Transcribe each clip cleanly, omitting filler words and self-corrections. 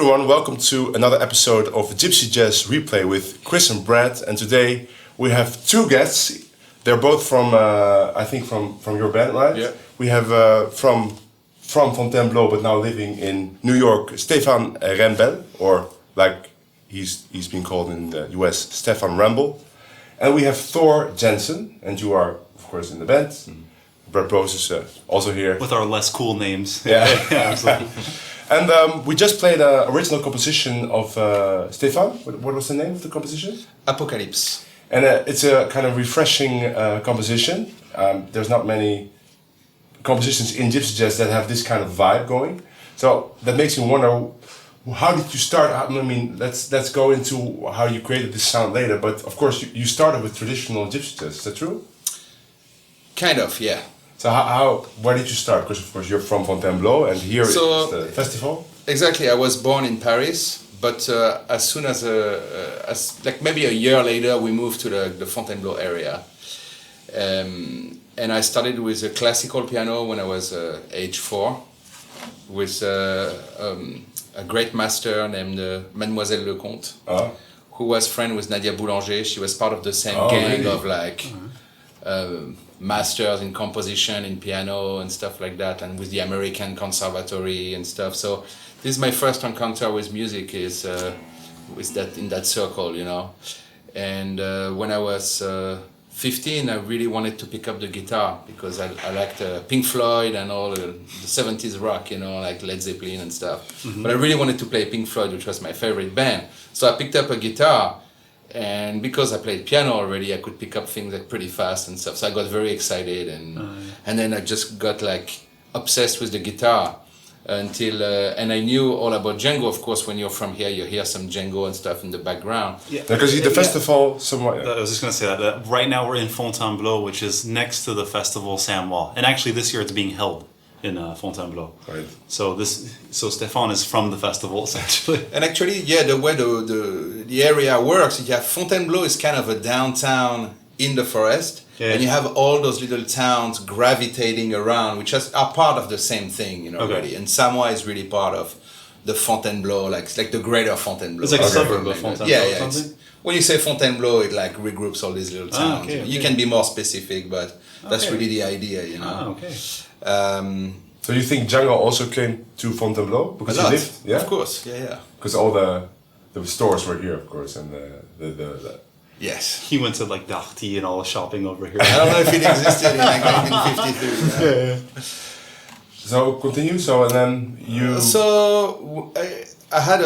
everyone, welcome to another episode of Gypsy Jazz Replay with Chris and Brad. And today we have two guests. They're both from, I think from your band, right? Yeah. We have from Fontainebleau, but now living in New York, Stéphane Wrembel, or like he's been called in the US, Stéphane Wrembel. And we have Thor Jensen, and you are, of course, in the band. Brad Bros is also here. With our less cool names. Yeah, yeah, absolutely. And we just played an original composition of Stéphane. What was the name of the composition? Apocalypse. And it's a kind of refreshing composition. There's not many compositions in Gypsy Jazz that have this kind of vibe going. So that makes me wonder, how did you start? I mean, let's go into how you created this sound later. But of course, you started with traditional Gypsy Jazz. Is that true? Kind of, yeah. So where did you start? Because of course you're from Fontainebleau, and here is the festival. Exactly. I was born in Paris, but as soon as like maybe a year later, we moved to the Fontainebleau area, and I started with a classical piano when I was age 4, with a great master named Mademoiselle Lecomte, who was friend with Nadia Boulanger. She was part of the same gang of like. Masters in composition, in piano and stuff like that, and with the American Conservatory and stuff. So this is my first encounter with music, is with that in that circle, you know. And when I was 15, I really wanted to pick up the guitar because I liked Pink Floyd and all the 70s rock, you know, like Led Zeppelin and stuff. Mm-hmm. But I really wanted to play Pink Floyd, which was my favorite band. So I picked up a guitar. And because I played piano already, I could pick up things like pretty fast and stuff. So I got very excited, and then I just got like obsessed with the guitar until and I knew all about Django. Of course, when you're from here, you hear some Django and stuff in the background. Yeah, because the festival somewhere. I was just going to say that right now we're in Fontainebleau, which is next to the festival Saint-Mois, and actually this year it's being held in Fontainebleau. Right. So Stéphane is from the festival essentially. And actually, yeah, the way the area works, you have Fontainebleau is kind of a downtown in the forest, and you have all those little towns gravitating around, which are part of the same thing, you know, really. And Saint-Mois is really part of the Fontainebleau, like it's like the greater Fontainebleau. It's like a suburb of Fontainebleau. Yeah. When you say Fontainebleau, it like regroups all these little towns. You can be more specific, but that's really the idea, you know. So you think Django also came to Fontainebleau because he lived? Yeah, of course. Yeah. Because all the stores were here, of course, and the Yes. He went to like Darty and all the shopping over here. I don't know if it existed in like 1953. Yeah. So continue. So and then you. So I had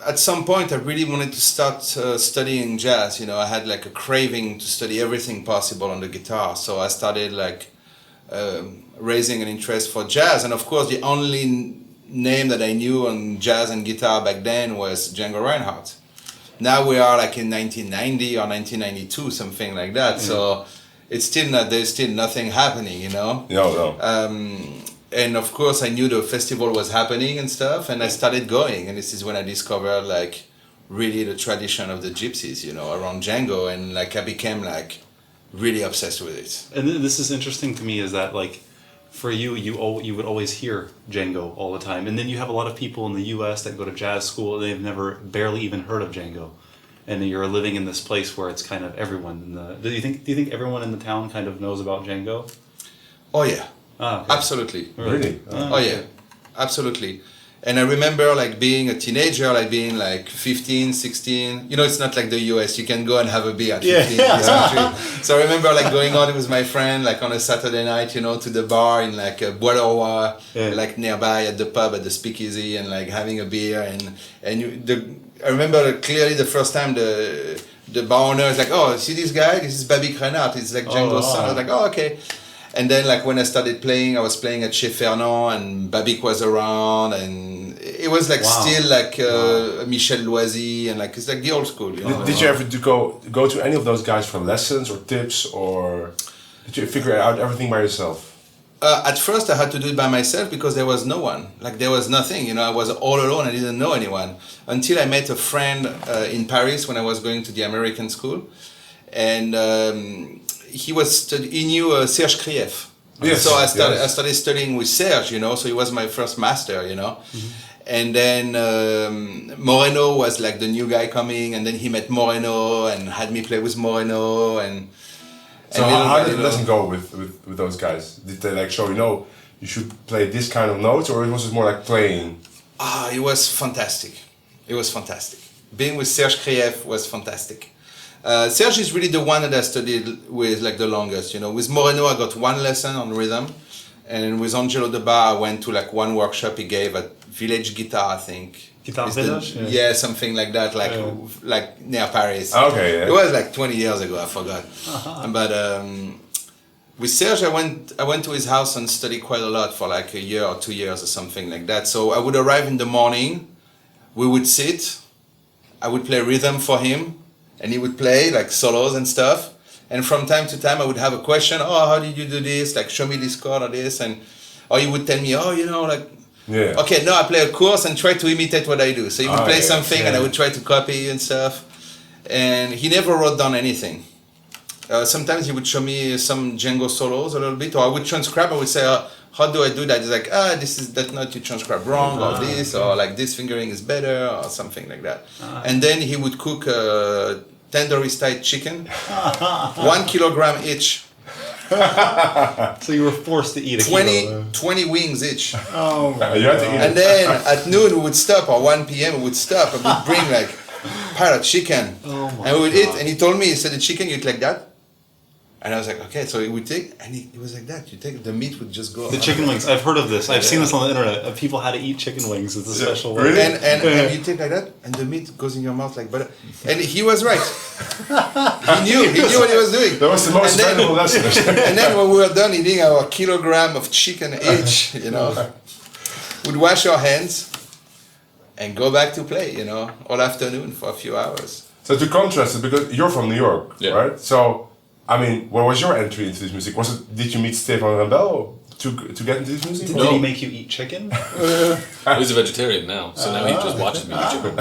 at some point I really wanted to start studying jazz. You know, I had like a craving to study everything possible on the guitar. So I started like raising an interest for jazz, and of course the only name that I knew on jazz and guitar back then was Django Reinhardt. Now we are like in 1990 or 1992, something like that. Mm. So it's still not, there's still nothing happening, you know. No. And of course I knew the festival was happening and stuff, and I started going, and this is when I discovered like really the tradition of the gypsies, you know, around Django, and like I became like really obsessed with it. And this is interesting to me, is that like for you would always hear Django all the time, and then you have a lot of people in the U.S. that go to jazz school and they've barely even heard of Django, and then you're living in this place where it's kind of everyone in the. Do you think everyone in the town kind of knows about Django? Oh yeah, okay. Absolutely. Really? Oh yeah, absolutely. And I remember like being a teenager, like being like 15, 16. You know, it's not like the US. You can go and have a beer at 15 in this country. So I remember like going out with my friend like on a Saturday night, you know, to the bar in like Bois de Roi, like nearby at the pub at the Speakeasy, and like having a beer. I remember clearly the first time the bar owner is like, "Oh, see this guy? This is Babik Reinhardt. It's like Django's son." I was like, "Oh, okay." And then like when I started playing, I was playing at Chez Fernand, and Babik was around, and it was like still like Michel Loisy, and like it's like the old school, you know. Did you ever go to any of those guys for lessons or tips, or did you figure out everything by yourself? At first I had to do it by myself because there was no one, like there was nothing, you know. I was all alone. I didn't know anyone until I met a friend in Paris when I was going to the American school, and he knew Serge Krief. Yes, so I started studying with Serge, you know. So he was my first master, you know. Mm-hmm. And then Moreno was like the new guy coming, and then he met Moreno and had me play with Moreno. And so how did the lesson go with those guys? Did they like show you should play this kind of notes, or was it more like playing? It was fantastic. It was fantastic. Being with Serge Krief was fantastic. Serge is really the one that I studied with like the longest. With Moreno I got one lesson on rhythm, and with Angelo De Bar I went to like one workshop he gave at Village Guitar, I think. Guitar Village? Yeah, something like that, like near Paris. Okay, yeah. It was like 20 years ago, I forgot. But with Serge, I went to his house and studied quite a lot for like a year or 2 years or something like that. So I would arrive in the morning, we would sit, I would play rhythm for him, and he would play like solos and stuff. And from time to time, I would have a question. Oh, how did you do this? Like, show me this chord or this, or he would tell me, Yeah. Okay, no, I play a course and try to imitate what I do. So he would play something and I would try to copy and stuff. And he never wrote down anything. Sometimes he would show me some Django solos a little bit, or I would transcribe. I would say, how do I do that? He's like, this is that note you transcribe wrong, or this, or like this fingering is better, or something like that. And then he would cook tandoori-style chicken, 1 kilogram each. So you were forced to eat a kilo. 20 wings each. Oh my You had to eat And then at noon we would stop, or 1 p.m. we would stop, and we'd bring like pirate chicken. Oh my and we would God. eat, and he told me, he said the chicken you eat like that. And I was like, okay, so he would take, and he was like that. You take, the meat would just go. The chicken wings. I've heard of this. I've seen this on the internet of people how to eat chicken wings. It's a special way. Really? And you take like that, and the meat goes in your mouth like butter. And he was right. he knew what he was doing. That was the most valuable lesson. And then when we were done eating our kilogram of chicken each, we'd wash our hands and go back to play, all afternoon for a few hours. So to contrast it, because you're from New York, Yeah. right? So, I mean, what was your entry into this music? Did you meet Stéphane Wrembel to get into this music? Did he make you eat chicken? He's a vegetarian now, so now he just watches me eat chicken.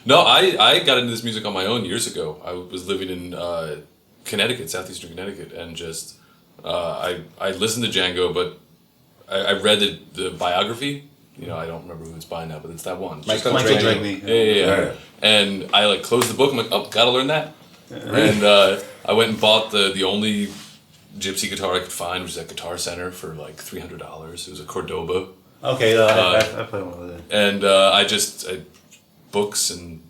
No, I got into this music on my own years ago. I was living in Connecticut, southeastern Connecticut, and just I listened to Django, but I read the biography. I don't remember who it's by now, but it's that one. Michael Dragney. Yeah. And I closed the book. I'm like, oh, gotta learn that. And I went and bought the only Gypsy guitar I could find, which was at Guitar Center for like $300. It was a Cordoba. Okay, I play one of those. And I books and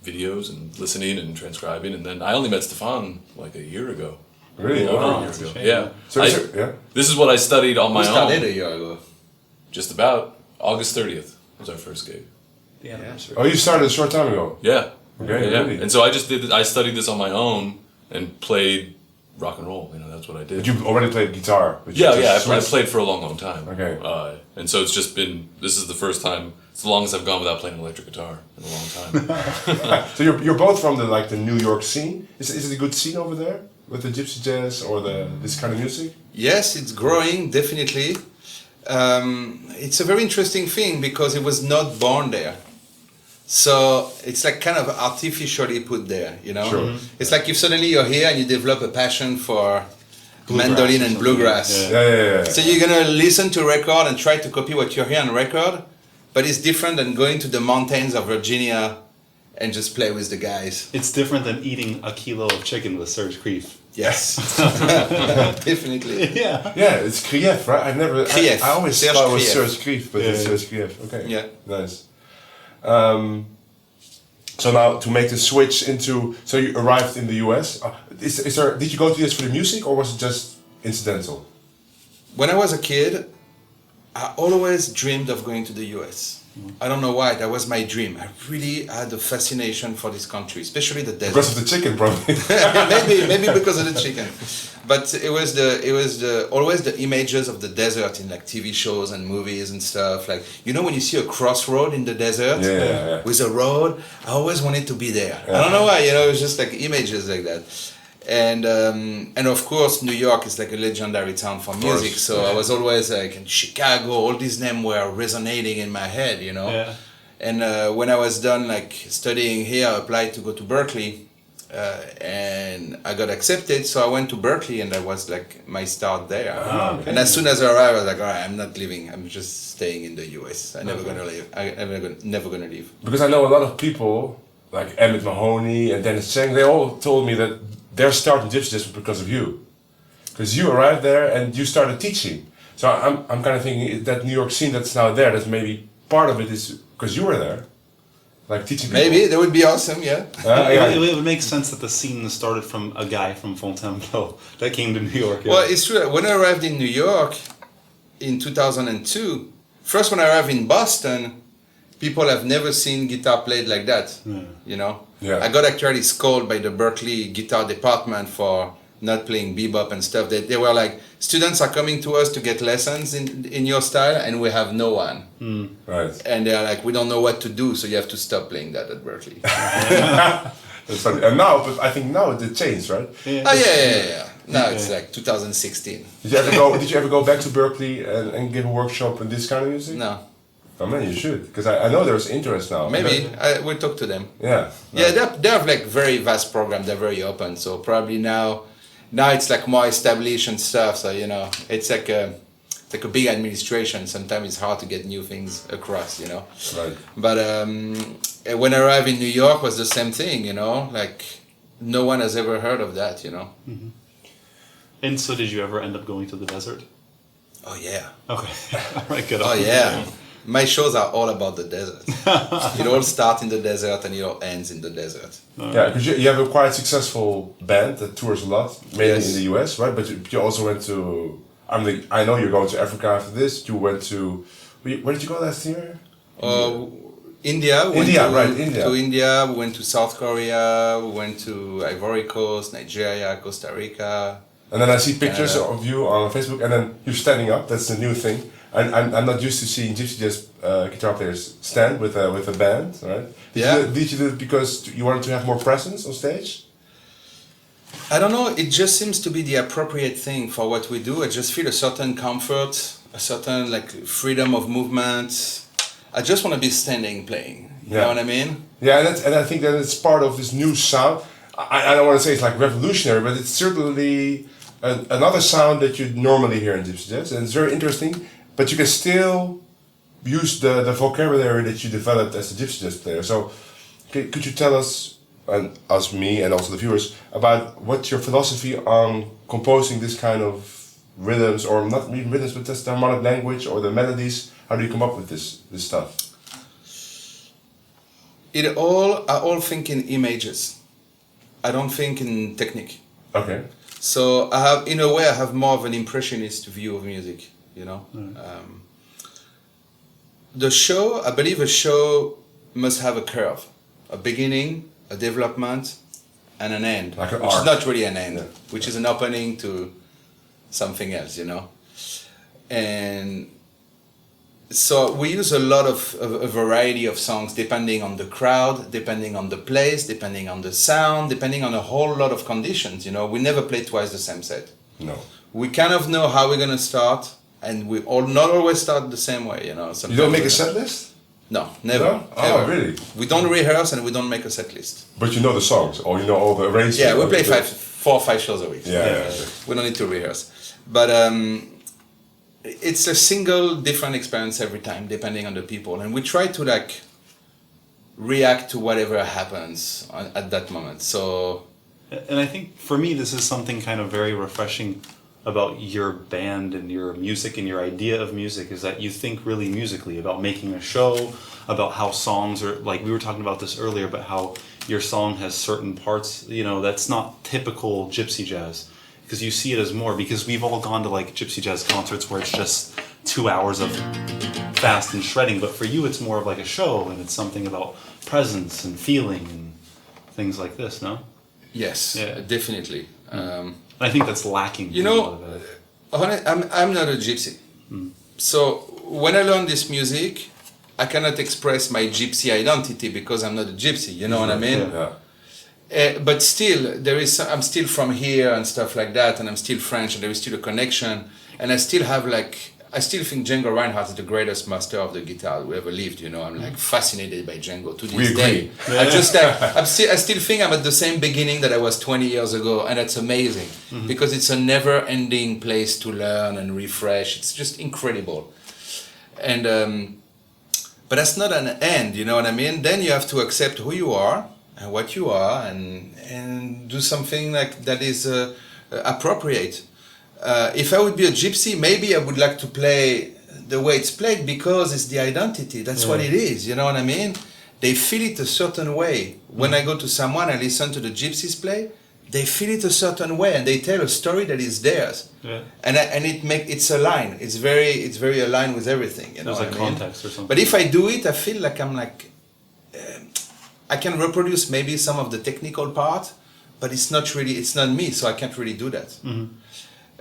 videos and listening and transcribing, and then I only met Stéphane like a year ago. Really? Over a year that's a ago. shame. Yeah. So, yeah. This is what I studied on my We own. started a year ago. Just about August 30th was our first gig. The anniversary. Oh, you started a short time ago. Yeah. Okay, Yeah. really? And so I studied this on my own and played rock and roll. That's what I did. But you already played guitar. But you Yeah, just I switched. played for a long time. Okay. And so it's just been, this is the first time, it's the longest I've gone without playing an electric guitar in a long time. So you're both from the New York scene. Is it a good scene over there with the gypsy jazz or this kind of music? Yes, it's growing, definitely. It's a very interesting thing because it was not born there. So it's like kind of artificially put there, Sure. It's like if suddenly you're here and you develop a passion for mandolin and bluegrass. Yeah. So you're gonna listen to record and try to copy what you hear on record, but it's different than going to the mountains of Virginia and just play with the guys. It's different than eating a kilo of chicken with Serge Krief. Yes, definitely. Yeah. Yeah, it's Krief, right? Krief. I always Serge thought it was Krief. Serge Krief, but it's Yeah. Serge Krief. Okay. Yeah. Nice. So now to make the switch into, so you arrived in the US. Did you go to this for the music or was it just incidental? When I was a kid, I always dreamed of going to the US. I don't know why, that was my dream. I really had a fascination for this country, especially the desert. Because of the chicken, probably. maybe because of the chicken, but it was always the images of the desert in like TV shows and movies and stuff. Like when you see a crossroad in the desert Yeah. with a road, I always wanted to be there. I don't know why, it was just like images like that. And of course New York is like a legendary town for music, so I was always like in Chicago, all these names were resonating in my head, Yeah. And when I was done like studying here, I applied to go to Berkeley, and I got accepted, so I went to Berkeley, and that was like my start there. okay. And as soon as I arrived, I was like, all right, I'm not leaving. I'm just staying in the US. I'm never gonna leave. I'm never gonna leave. Because I know a lot of people, like Emmett Mahoney and Dennis Chang, they all told me that their start in Gypsy Jazz was because of you. Because you arrived there and you started teaching. So I'm kind of thinking that New York scene that's now there, that's maybe part of it is because you were there. Like teaching people. Maybe that would be awesome, yeah. It would make sense that the scene started from a guy from Fontainebleau that came to New York. Well, it's true. When I arrived in New York in 2002, first when I arrived in Boston, people have never seen guitar played like that. You know? Yeah. I got actually scolded by the Berkeley guitar department for not playing bebop and stuff. They were like, students are coming to us to get lessons in your style, and we have no one. Right. And they're like, we don't know what to do, so you have to stop playing that at Berkeley. That's funny. And now, but I think now it changed, right? Oh yeah. Now it's like 2016. Did you ever go back to Berkeley and give a workshop in this kind of music? No. Oh man, you should, because I know there's interest now. Maybe we'll talk to them. Yeah. Yeah, they have like very vast program. They're very open. So probably now it's like more established and stuff. So you know, it's like a big administration. Sometimes it's hard to get new things across. You know. Right. But when I arrived in New York, was the same thing. You know, like no one has ever heard of that. You know. Mm-hmm. And so, did you ever end up going to the desert? Oh yeah. Okay. All right. Good. Oh yeah. My shows are all about the desert. It all starts in the desert and it all ends in the desert. Yeah, because you have a quite successful band that tours a lot, mainly Yes. in the US, right? But you also went to, I know you're going to Africa after this. You went to, where did you go last year? India. We went India, to, right, India. To India, we went to South Korea, we went to Ivory Coast, Nigeria, Costa Rica. And then I see pictures of you on Facebook, and then you're standing up. That's the new thing. I'm not used to seeing Gypsy Jazz guitar players stand with a band, right? Did you do it because you wanted to have more presence on stage? I don't know, it just seems to be the appropriate thing for what we do. I just feel a certain comfort, a certain like freedom of movement. I just want to be standing playing, you know what I mean? Yeah, and I think that it's part of this new sound. I don't want to say it's like revolutionary, but it's certainly another sound that you normally hear in Gypsy Jazz, and it's very interesting. But you can still use the vocabulary that you developed as a Gypsy Jazz player. So, could you tell us, and us, me, and also the viewers, about what's your philosophy on composing this kind of rhythms, or not even rhythms, but just the harmonic language or the melodies? How do you come up with this stuff? I all think in images. I don't think in technique. Okay. So I have more of an impressionist view of music. You know, I believe a show must have a curve, a beginning, a development, and an end, like which is not really an end, which is an opening to something else, you know. And so we use a lot of a variety of songs depending on the crowd, depending on the place, depending on the sound, depending on a whole lot of conditions, you know. We never play twice the same set. No. We kind of know how we're gonna start. And we not always start the same way, you know. You don't make a set list? No, never. No? Oh, really? We don't rehearse and we don't make a set list. But you know the songs, or you know all the arrangements. Yeah, we play 4 or 5 shows a week. Yeah. We don't need to rehearse. But it's a single different experience every time, depending on the people. And we try to like react to whatever happens at that moment. So. And I think for me, this is something kind of very refreshing about your band and your music and your idea of music, is that you think really musically about making a show, about how songs are, like we were talking about this earlier, but how your song has certain parts, you know, that's not typical Gypsy Jazz, because you see it as more, because we've all gone to like Gypsy Jazz concerts where it's just 2 hours of fast and shredding, but for you it's more of like a show, and it's something about presence and feeling and things like this, no? Yes, definitely. I think that's lacking. You know, I'm not a gypsy. So when I learn this music, I cannot express my gypsy identity because I'm not a gypsy. You know what I mean? Yeah. But still, I'm still from here and stuff like that, and I'm still French, and there is still a connection, and I still have like I still think Django Reinhardt is the greatest master of the guitar who ever lived. You know, I'm like fascinated by Django to this day. I just like I still think I'm at the same beginning that I was 20 years ago, and that's amazing because it's a never-ending place to learn and refresh. It's just incredible, and but that's not an end. You know what I mean? Then you have to accept who you are and what you are, and do something like that is appropriate. If I would be a gypsy, maybe I would like to play the way it's played because it's the identity. That's what it is. You know what I mean? They feel it a certain way. When I go to someone and listen to the gypsies play, they feel it a certain way and they tell a story that is theirs. Yeah. And it's aligned. It's very aligned with everything. You know, there's like context or something. But if I do it, I feel like I'm like I can reproduce maybe some of the technical part, but it's not me, so I can't really do that.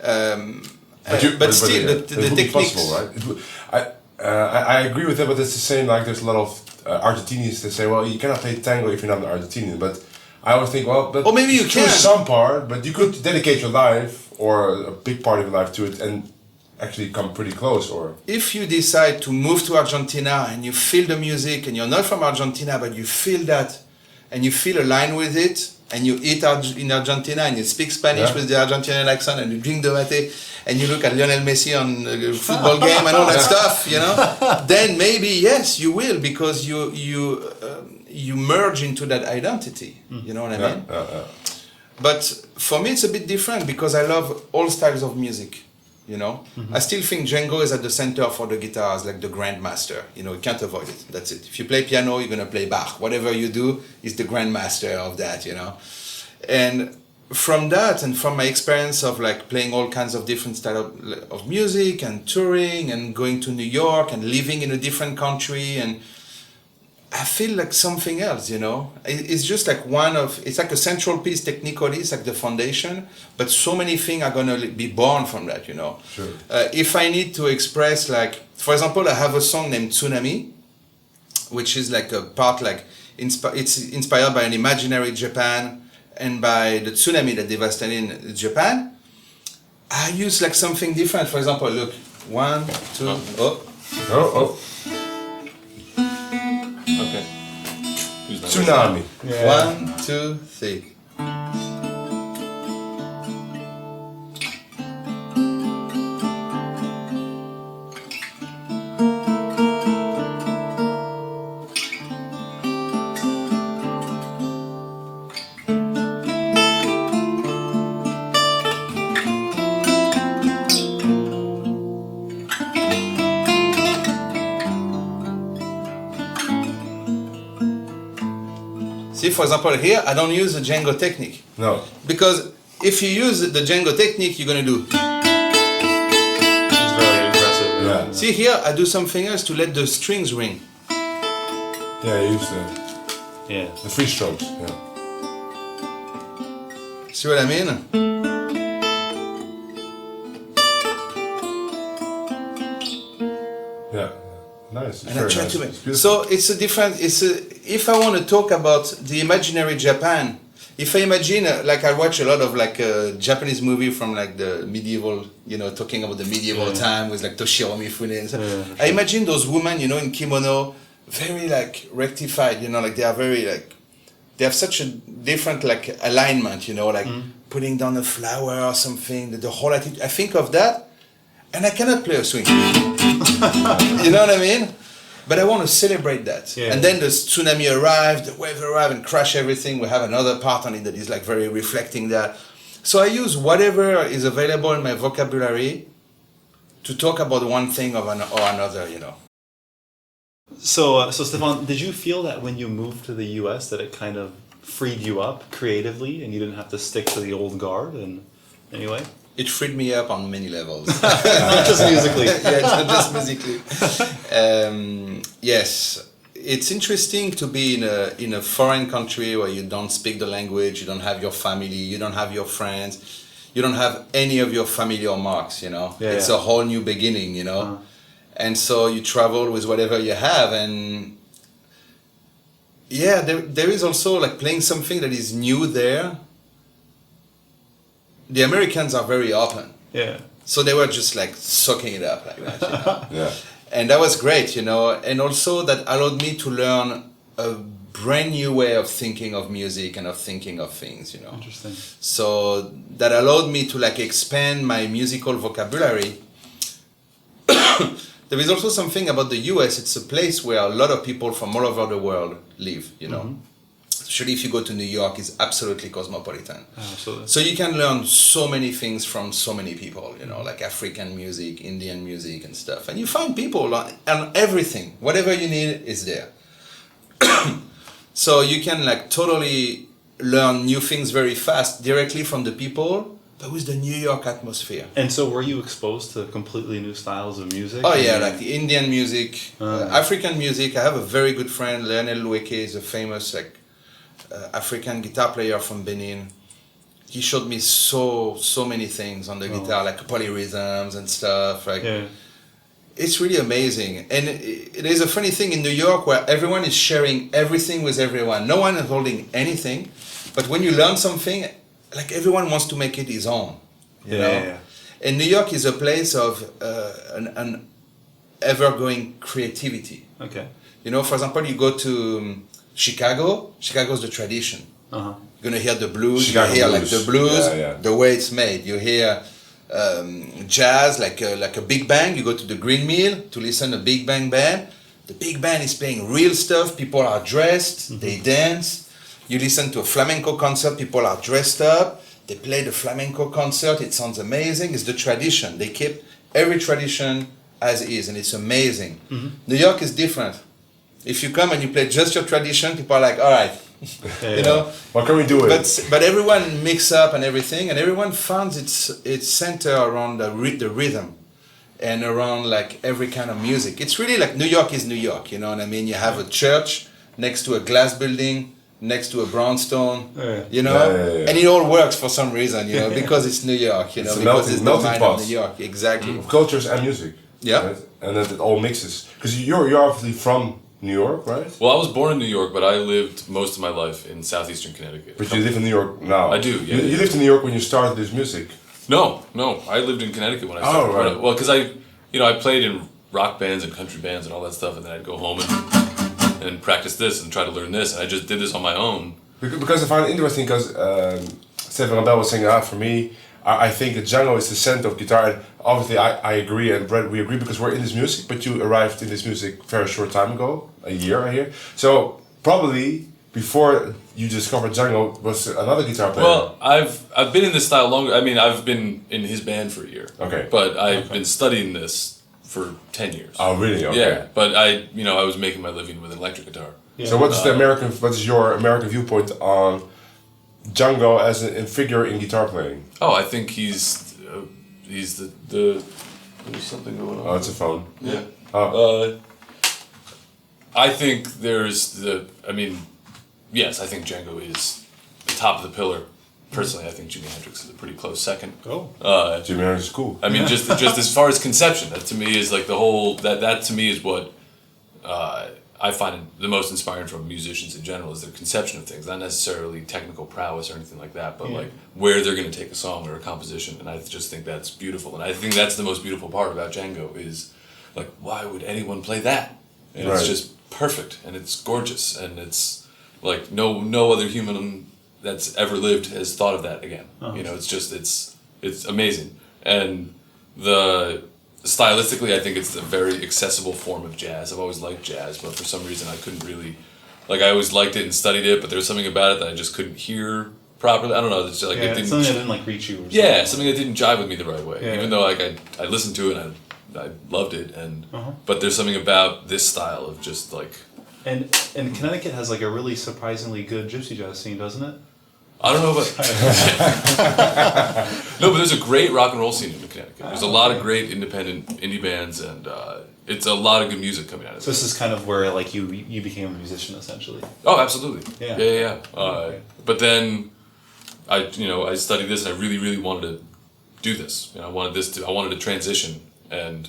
But still, the techniques. Possible, right? I agree with that, but it's the same. Like there's a lot of Argentinians that say, "Well, you cannot play tango if you're not an Argentinian." But I always think, well, but or maybe you can some part, but you could dedicate your life or a big part of your life to it and actually come pretty close. Or if you decide to move to Argentina and you feel the music and you're not from Argentina, but you feel that and you feel aligned with it. And you eat in Argentina and you speak Spanish with the Argentinian accent and you drink the mate and you look at Lionel Messi on a football game and all that stuff, you know, then maybe, yes, you will because you merge into that identity, you know what I mean? But for me it's a bit different because I love all styles of music, you know. I still think Django is at the center for the guitars, like the grandmaster, you know, you can't avoid it, that's it. If you play piano, you're going to play Bach. Whatever you do is the grandmaster of that, you know. And from that and from my experience of like playing all kinds of different styles of music and touring and going to New York and living in a different country, and I feel like something else, you know. It's just like it's like a central piece technically, it's like the foundation, but so many things are going to be born from that, you know. Sure. If I need to express, like, for example, I have a song named Tsunami, which is like a part, like, it's inspired by an imaginary Japan and by the tsunami that devastated Japan. I use like something different. For example, look, 1, 2, oh. Okay. Tsunami. Yeah. 1, 2, 3. See, for example, here, I don't use the Django technique. No. Because if you use the Django technique, you're going to do... It's very aggressive. Yeah. See, here, I do something else to let the strings ring. Yeah, you use the free strokes. Yeah. See what I mean? Yeah. Nice. And I try to make. So it's a different. If I want to talk about the imaginary Japan, if I imagine, like I watch a lot of like Japanese movie from like the medieval, you know, talking about the medieval time with like Toshiro Mifune and stuff. I imagine those women, you know, in kimono, very like rectified, you know, like they are very like, they have such a different like alignment, you know, like putting down a flower or something. The whole attitude. I think of that, and I cannot play a swing. You know what I mean? But I want to celebrate that. Yeah. And then the tsunami arrived, the waves arrived and crash everything. We have another part on it that is like very reflecting that. So I use whatever is available in my vocabulary to talk about one thing or another, you know. So Stéphane, did you feel that when you moved to the US that it kind of freed you up creatively and you didn't have to stick to the old guard in any way? It freed me up on many levels. Not just musically. Yeah, not just musically. Yes, it's interesting to be in a foreign country where you don't speak the language, you don't have your family, you don't have your friends, you don't have any of your familiar marks, you know. It's a whole new beginning, you know. And so you travel with whatever you have, and yeah, there is also like playing something that is new there. The Americans are very open. Yeah. So they were just like soaking it up like that, you know? Yeah. And that was great, you know, and also that allowed me to learn a brand new way of thinking of music and of thinking of things, you know. Interesting. So that allowed me to like expand my musical vocabulary. There is also something about the US, it's a place where a lot of people from all over the world live, you know. Especially if you go to New York, it's absolutely cosmopolitan. Absolutely. So you can learn so many things from so many people, you know, like African music, Indian music and stuff. And you find people on everything. Whatever you need is there. So you can like totally learn new things very fast directly from the people, but with the New York atmosphere. And so were you exposed to completely new styles of music? Oh yeah, like the Indian music, African music. I have a very good friend, Lionel Lueke, is a famous like African guitar player from Benin. He showed me so many things on the guitar, like polyrhythms and stuff. Like it's really amazing. And it is a funny thing in New York where everyone is sharing everything with everyone. No one is holding anything, but when you learn something, like everyone wants to make it his own. You know. Yeah. And New York is a place of an ever-going creativity. Okay. You know, for example, you go to Chicago's the tradition. You're gonna hear the blues, Chicago you hear blues. like the blues, Yeah. the way it's made. You hear jazz, like a big band. You go to the Green Mill to listen to a big band band. The big band is playing real stuff. People are dressed, they dance. You listen to a flamenco concert, people are dressed up. They play the flamenco concert, it sounds amazing. It's the tradition. They keep every tradition as is, and it's amazing. New York is different. If you come and you play just your tradition, people are like, all right, you know. What can we do with it? But everyone mix up and everything, and everyone finds its center around the rhythm, and around like every kind of music. It's really like New York is New York. You know what I mean? You have a church next to a glass building, next to a brownstone, you know, and it all works for some reason, you know, because it's New York, you know, It's a because it's the melting mind pot. of New York, exactly. Of cultures and music. Yeah. Right? And then it all mixes. Because you're obviously from New York, right? Well, I was born in New York, but I lived most of my life in southeastern Connecticut. But you live in New York now. I do, yeah. You lived in New York when you started this music. No, I lived in Connecticut when I started. right. Well, because I played in rock bands and country bands and all that stuff, and then I'd go home and practice this and try to learn this, and I just did this on my own. Because I find it interesting, because Stéphane Wrembel was saying, for me, I think that Django is the center of guitar. And obviously, I agree, and Brett, we agree because we're in this music, but you arrived in this music very short time ago, a year, I hear. So, probably, before you discovered Django, was another guitar player. Well, I've been in this style longer. I mean, I've been in his band for a year. Okay. But I've been studying this for 10 years. Oh, really? Okay. Yeah, but I was making my living with an electric guitar. Yeah. So what is your American viewpoint on Django as a figure in guitar playing? Oh, I think he's the there's something going on. Oh, it's a phone. Yeah. Oh. I think yes, I think Django is the top of the pillar. Personally, I think Jimi Hendrix is a pretty close second. Jimi Hendrix is cool. I mean, just as far as conception, that to me is like the whole that to me is what I find the most inspiring from musicians in general is their conception of things, not necessarily technical prowess or anything like that, but like where they're going to take a song or a composition, and I just think that's beautiful, and I think that's the most beautiful part about Django is like, why would anyone play that? And it's just perfect, and it's gorgeous, and it's like no other human that's ever lived has thought of that again. You know, it's amazing, and stylistically, I think it's a very accessible form of jazz. I've always liked jazz, but for some reason I couldn't really, I always liked it and studied it, but there was something about it that I just couldn't hear properly. I don't know. It's just it didn't. Something that didn't reach you. Or yeah, something that didn't jive with me the right way. Yeah. Even though I listened to it and I loved it, and but there's something about this style of just like. And Connecticut has a really surprisingly good gypsy jazz scene, doesn't it? I don't know about. No, but there's a great rock and roll scene in Connecticut. There's a lot of great independent indie bands, and it's a lot of good music coming out of it. So this is kind of where you became a musician essentially. Oh, absolutely. Yeah. But then I studied this, and I really, really wanted to do this. I wanted to transition, and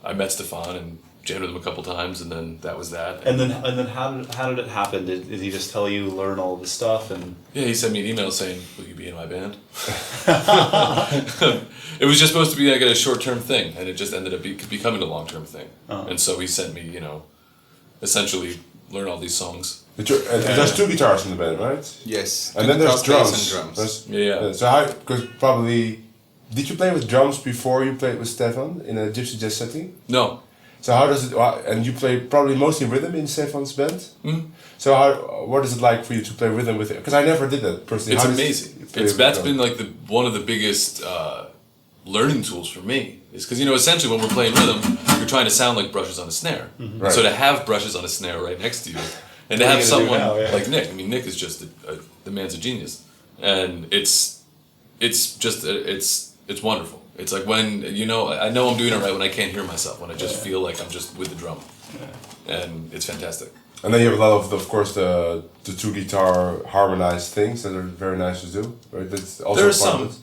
I met Stéphane, and jammed with him a couple times, and then that was that. And then how did it happen? Did he just tell you learn all this stuff and? Yeah, he sent me an email saying, "Will you be in my band?" It was just supposed to be like a short-term thing, and it just ended up becoming a long-term thing. And so he sent me, essentially learn all these songs. There's 2 guitars in the band, right? Yes. And then there's Guitars, drums. bass, and drums. Yeah. So how? Because probably, did you play with drums before you played with Stéphane in a Gypsy Jazz setting? No. So how does it? And you play probably mostly rhythm in Stéphane's band. Mm. So what is it like for you to play rhythm with it? Because I never did that personally. It's How amazing. That's been like one of the biggest learning tools for me. Is because essentially when we're playing rhythm, you're trying to sound like brushes on a snare. Mm-hmm. Right. So to have brushes on a snare right next to you, and to have someone like Nick. I mean, Nick is just the man's a genius, and it's just it's wonderful. It's like when I know I'm doing it right when I can't hear myself, when I just feel like I'm just with the drum, and it's fantastic. And then you have a lot of course, the 2 guitar harmonized things that are very nice to do. Right? That's also There's part some. of it.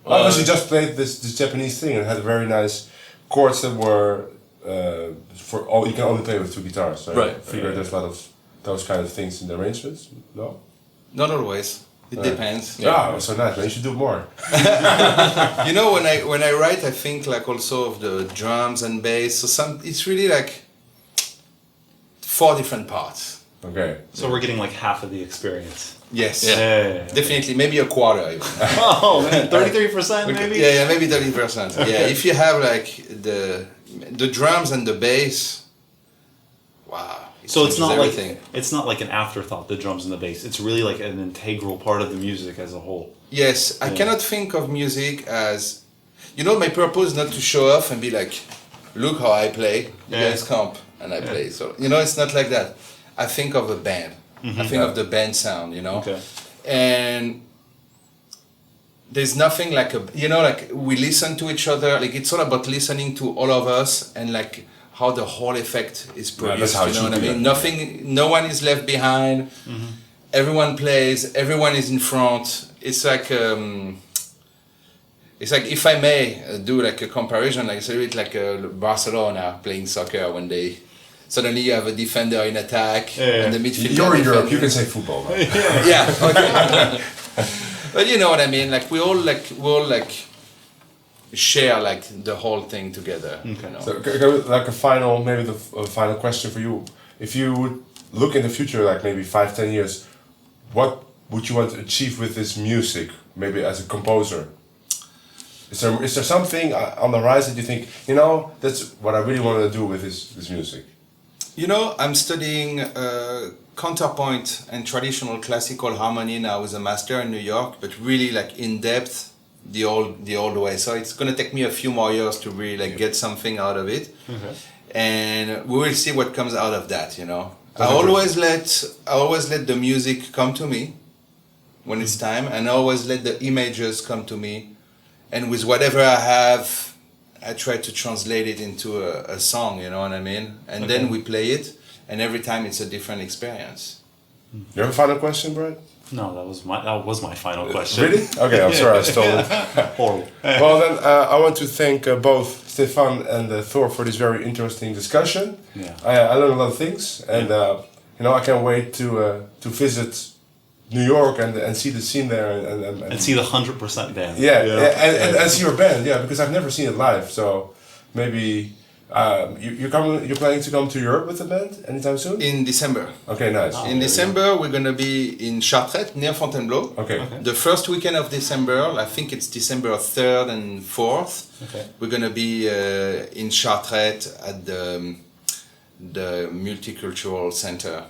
Because you just played this Japanese thing and it had very nice chords that were you can only play with 2 guitars. Right. I figure there's a lot of those kind of things in the arrangements. No. Not always. It depends. Yeah, so nice. Man. You should do more. When I write, I think like also of the drums and bass. So it's really like 4 different parts. Okay. So we're getting like half of the experience. Yes. Yeah. Definitely, maybe a quarter. Even. Oh man, 33% maybe. Yeah, maybe 30%. Yeah, if you have like the drums and the bass, wow. So it's not everything. like it's not like an afterthought. The drums and the bass. It's really like an integral part of the music as a whole. Yes, I cannot think of music as, my purpose is not to show off and be like, look how I play. You guys come and I play. So it's not like that. I think of a band. I think of the band sound. Okay. And there's nothing like like we listen to each other. Like it's all about listening to all of us and like how the whole effect is produced. That's how it should be. No one is left behind. Mm-hmm. Everyone plays. Everyone is in front. It's like if I may do like a comparison, like it's a bit like Barcelona playing soccer when they suddenly you have a defender in attack and the midfielder. You're in Europe. You can say football. Man. Yeah. Okay. But you know what I mean. Like we all share like the whole thing together. Okay. So like a final question for you. If you would look in the future, like maybe 5-10 years, what would you want to achieve with this music? Maybe as a composer. Is there something on the horizon that you think that's what I really want to do with this music? I'm studying counterpoint and traditional classical harmony now as a master in New York, but really like in depth. The old way, so it's gonna take me a few more years to really like get something out of it, and we will see what comes out of that. I always let the music come to me when it's time, and I always let the images come to me, and with whatever I have, I try to translate it into a song. You know what I mean? And then we play it, and every time it's a different experience. You have a final question, Brad? No, that was my final question. Really? Okay, I'm sorry I stole it. Horrible. Well, then I want to thank both Stéphane and Thor for this very interesting discussion. Yeah. I learned a lot of things, and I can't wait to visit New York and see the scene there and see the 100% band. Yeah, and see your band. Yeah, because I've never seen it live, so maybe. You're planning to come to Europe with the band anytime soon? In December. Okay, nice. In December, we're going to be in Chartres, near Fontainebleau. Okay. The first weekend of December, I think it's December 3rd and 4th. Okay. We're going to be in Chartres at the Multicultural Center.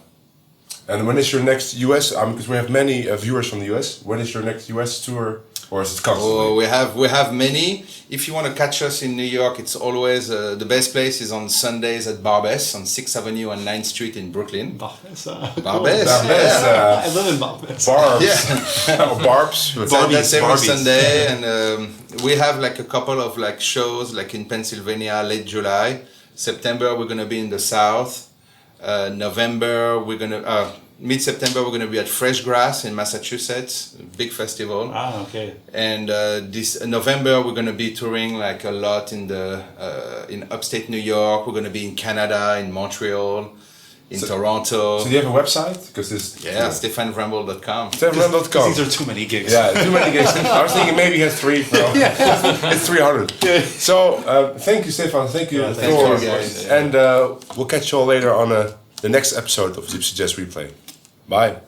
And when is your next US? Because we have many viewers from the US. When is your next US tour? Or is it constantly? Oh, we have many. If you want to catch us in New York, it's always the best place is on Sundays at Barbès on 6th Avenue and 9th Street in Brooklyn. Barbès. Barbès. I live in Barbès. Barbs. Yeah. Barbs. That's every Sunday, and we have like a couple of like shows like in Pennsylvania late July. September we're gonna be in the South. November we're gonna Mid-September, we're going to be at Fresh Grass in Massachusetts, a big festival. Ah, okay. And this November, we're going to be touring like a lot in upstate New York. We're going to be in Canada, in Montreal, in Toronto. So do you have a website? Because this. Yeah, StéphaneWrembel.com. StéphaneWrembel.com. These are too many gigs. Yeah, too many gigs. I was thinking maybe he has 3. No. It's 300. So thank you, Stéphane. Thank you, thank Thor. you, guys. And we'll catch you all later on the next episode of Gypsy Jazz Replay. Bye.